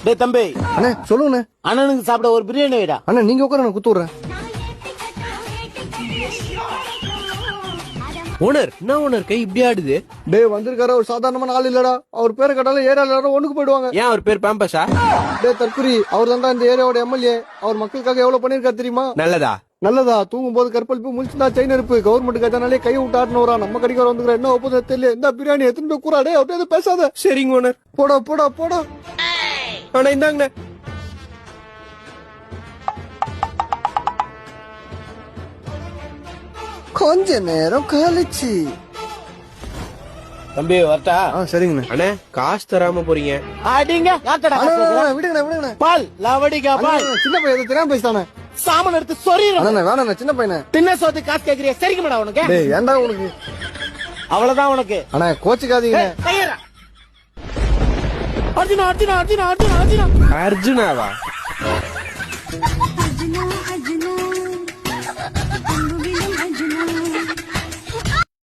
டேய் தம்பி, அண்ணே சொல்லுங்கண்ணே. அண்ணனுக்கு சாப்பிட ஒரு பிரியாணி வைடா. அண்ணா நீங்க உட்கார நான் குத்து விடுறேன். ஓனர் என்ன ஓனர் கை இப்படி ஆடுது? டே வந்திருக்காரு ஒரு சாதாரணமான ஆள் இல்லடா. அவர் பேரை கேட்டாலும் ஏரியா எல்லாரும் ஒண்ணுக்கு போயிடுவாங்க. ஏன் அவர் பேர் பேம்பஸா? டே தற்குறி, அவர் தான்டா இந்த ஏரியாவோட எம்எல்ஏ. அவர் மக்களுக்காக எவ்வளவு பண்ணிருக்காரு தெரியுமா? நல்லதா? நல்லதா? தூங்கும் போது கற்பழிப்பு, முழிச்சுனா செயின் இருப்பு, கவர்மெண்ட் கஜானாலே கை விட்டாருன்னு வரா. நம்ம கடிக்கார வந்துக்கிற என்ன ஒப்பந்தம் தெரியல. இந்த பிரியாணி எத்தனை போய் கூறாடே அப்படியே பேசாத. சரிங்க ஓனர். போடா போடா போடா. ஆனா இந்தாங்கண்ணே. கொஞ்ச நேரம் கழிச்சு. தம்பி வரட்டா? சரிங்கண்ணே. அண்ணே காசு தராம போறீங்க. அடிங்க. யார்ட்டடா காசு கேக்குற? விடுங்கண்ணே விடுங்கண்ணே. பால் லவடிக்கா பால். சின்ன பையன் தெரியாம பேசிட்டானே. சாமன் எடுத்து சொறிறோம். அண்ணா வேணாண்ணே சின்ன பையனே. தின்ன சோத்து காசு கேக்குறியா? சரிக்கு மேடா உனக்கு. டேய் ஏன்டா உனக்கு? அவ்வளவுதான் உனக்கு. அண்ணா கோச்சுக்காதீங்க. கையறா. அர்ஜுனா அர்ஜுனா அர்ஜுனா அர்ஜுனா அர்ஜுனா. அர்ஜுனாவா? அர்ஜுனா அர்ஜுனா